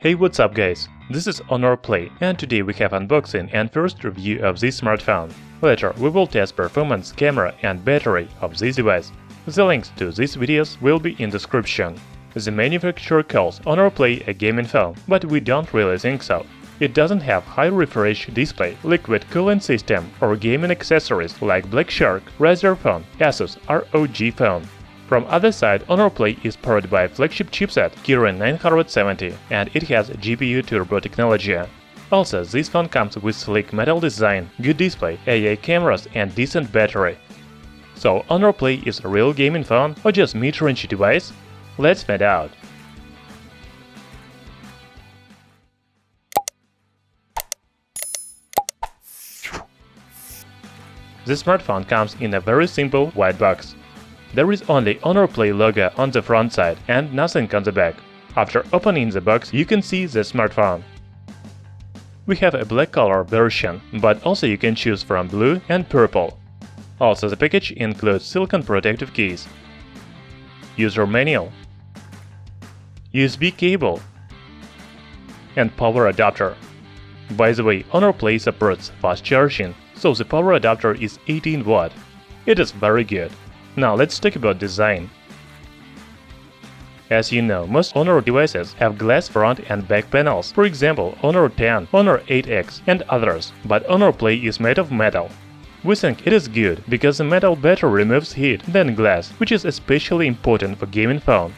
Hey, what's up guys, this is Honor Play, and today we have unboxing and first review of this smartphone. Later we will test performance, camera and battery of this device. The links to these videos will be in description. The manufacturer calls Honor Play a gaming phone, but we don't really think so. It doesn't have high refresh display, liquid cooling system or gaming accessories like Black Shark, Razer phone, Asus ROG phone. From other side, Honor Play is powered by flagship chipset Kirin 970 and it has GPU turbo technology. Also, this phone comes with sleek metal design, good display, AI cameras and decent battery. So, Honor Play is a real gaming phone or just mid-range device? Let's find out. The smartphone comes in a very simple white box. There is only Honor Play logo on the front side and nothing on the back. After opening the box, you can see the smartphone. We have a black color version, but also you can choose from blue and purple. Also, the package includes silicone protective case, user manual, USB cable, and power adapter. By the way, Honor Play supports fast charging, so the power adapter is 18 watt. It is very good. Now let's talk about design. As you know, most Honor devices have glass front and back panels, for example Honor 10, Honor 8X and others, but Honor Play is made of metal. We think it is good because the metal better removes heat than glass, which is especially important for gaming phone.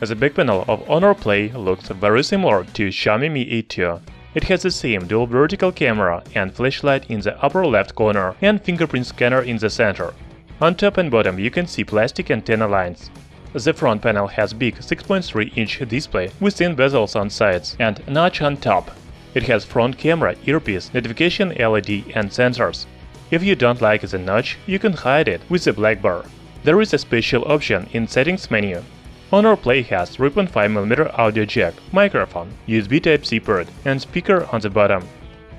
The back panel of Honor Play looks very similar to Xiaomi Mi 8 II. It has the same dual vertical camera and flashlight in the upper left corner and fingerprint scanner in the center. On top and bottom you can see plastic antenna lines. The front panel has big 6.3-inch display with thin bezels on sides and notch on top. It has front camera, earpiece, notification LED and sensors. If you don't like the notch, you can hide it with the black bar. There is a special option in settings menu. Honor Play has 3.5mm audio jack, microphone, USB Type-C port and speaker on the bottom.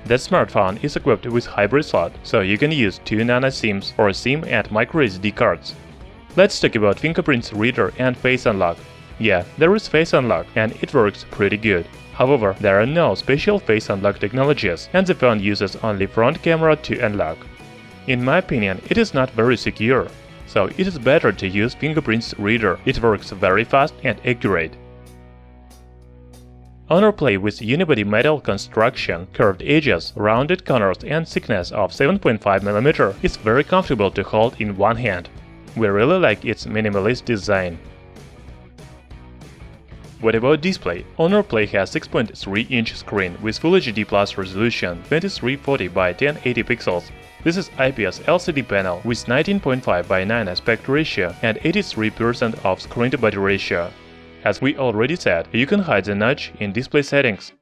The smartphone is equipped with hybrid slot, so you can use 2 nano SIMs or SIM and microSD cards. Let's talk about fingerprint reader and face unlock. Yeah, there is face unlock and it works pretty good. However, there are no special face unlock technologies and the phone uses only front camera to unlock. In my opinion, it is not very secure, so it is better to use fingerprint reader. It works very fast and accurate. Honor Play with unibody metal construction, curved edges, rounded corners and thickness of 7.5mm is very comfortable to hold in one hand. We really like its minimalist design. What about display? Honor Play has 6.3-inch screen with Full HD Plus resolution 2340 by 1080 pixels. This is IPS LCD panel with 19.5 by 9 aspect ratio and 83% of screen-to-body ratio. As we already said, you can hide the notch in display settings.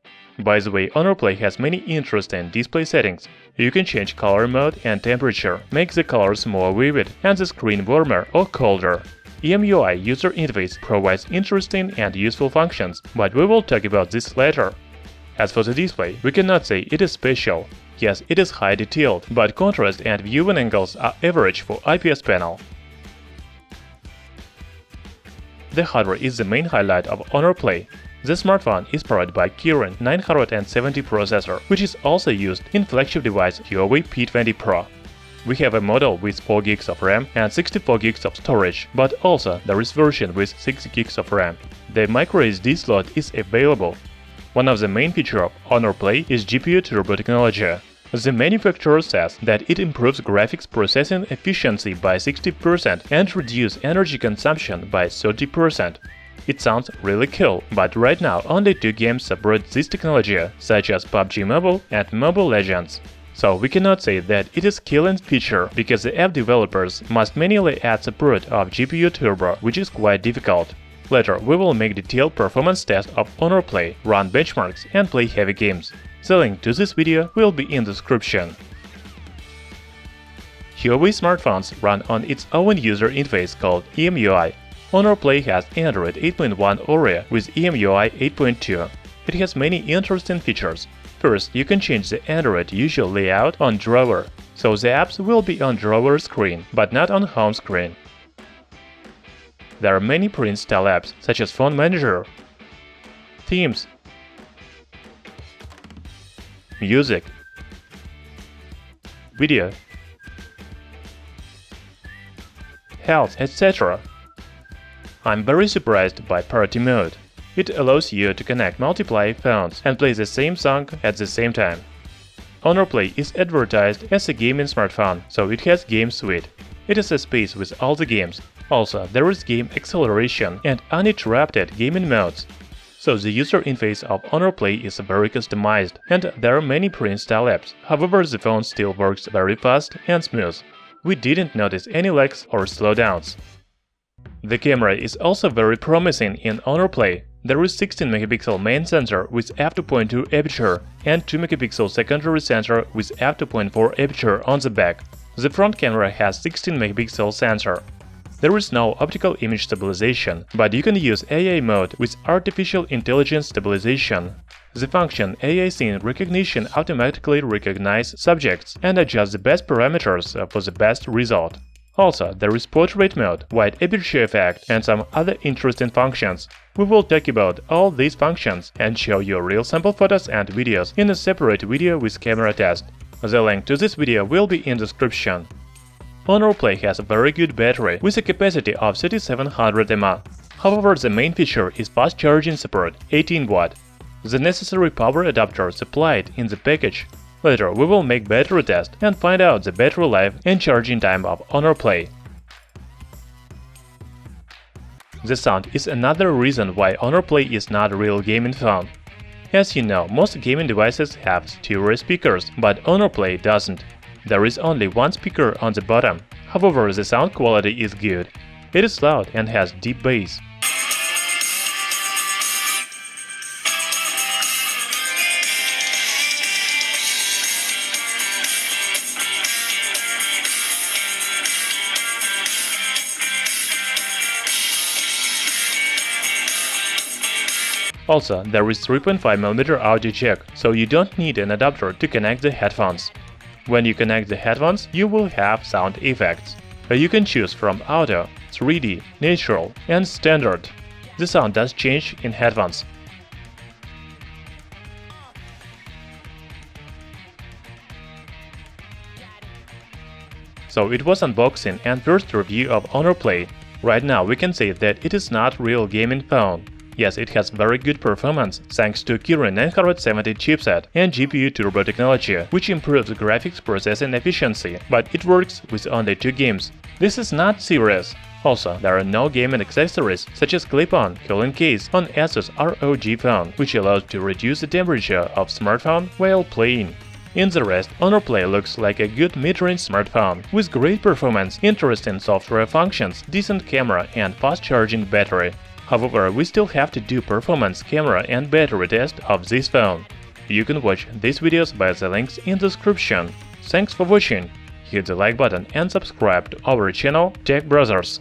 By the way, Honor Play has many interesting display settings. You can change color mode and temperature, make the colors more vivid and the screen warmer or colder. EMUI user interface provides interesting and useful functions, but we will talk about this later. As for the display, we cannot say it is special. Yes, it is high detailed, but contrast and viewing angles are average for IPS panel. The hardware is the main highlight of Honor Play. The smartphone is powered by Kirin 970 processor, which is also used in flagship device Huawei P20 Pro. We have a model with 4GB of RAM and 64GB of storage, but also there is version with 6GB of RAM. The microSD slot is available. One of the main features of Honor Play is GPU turbo technology. The manufacturer says that it improves graphics processing efficiency by 60% and reduces energy consumption by 30%. It sounds really cool, but right now only 2 games support this technology, such as PUBG Mobile and Mobile Legends. So we cannot say that it is killing feature because the app developers must manually add support of GPU turbo, which is quite difficult. Later we will make detailed performance test of Honor Play, run benchmarks and play heavy games. The link to this video will be in the description. Huawei smartphones run on its own user interface called EMUI. Honor Play has Android 8.1 Oreo with EMUI 8.2. It has many interesting features. First, you can change the Android usual layout on drawer, so the apps will be on drawer screen, but not on home screen. There are many pre-install apps, such as Phone Manager, Themes, music, video, health, etc. I'm very surprised by party mode. It allows you to connect multiple phones and play the same song at the same time. Honor Play is advertised as a gaming smartphone, so it has Game Suite. It is a space with all the games. Also, there is game acceleration and uninterrupted gaming modes. So the user interface of Honor Play is very customized, and there are many pre-installed apps. However, the phone still works very fast and smooth. We didn't notice any lags or slowdowns. The camera is also very promising in Honor Play. There is 16-megapixel main sensor with f2.2 aperture and 2-megapixel secondary sensor with f2.4 aperture on the back. The front camera has 16-megapixel sensor. There is no optical image stabilization, but you can use AI mode with artificial intelligence stabilization. The function AI scene recognition automatically recognizes subjects and adjusts the best parameters for the best result. Also, there is portrait mode, wide aperture effect, and some other interesting functions. We will talk about all these functions and show you real sample photos and videos in a separate video with camera test. The link to this video will be in description. Honor Play has a very good battery with a capacity of 3700 mAh. However, the main feature is fast charging support, 18 watt. The necessary power adapter supplied in the package. Later, we will make battery test and find out the battery life and charging time of Honor Play. The sound is another reason why Honor Play is not a real gaming phone. As you know, most gaming devices have stereo speakers, but Honor Play doesn't. There is only one speaker on the bottom. However, the sound quality is good. It is loud and has deep bass. Also, there is 3.5mm audio jack, so you don't need an adapter to connect the headphones. When you connect the headphones, you will have sound effects. You can choose from auto, 3D, natural, and standard. The sound does change in headphones. So it was unboxing and first review of Honor Play. Right now we can say that it is not real gaming phone. Yes, it has very good performance thanks to Kirin 970 chipset and GPU turbo technology, which improves graphics processing efficiency, but it works with only 2 games. This is not serious. Also, there are no gaming accessories such as clip-on cooling case on Asus ROG phone, which allows to reduce the temperature of smartphone while playing. In the rest, Honor Play looks like a good mid-range smartphone with great performance, interesting software functions, decent camera and fast-charging battery. However, we still have to do performance, camera and battery test of this phone. You can watch these videos by the links in the description. Thanks for watching. Hit the like button and subscribe to our channel Tech Brothers.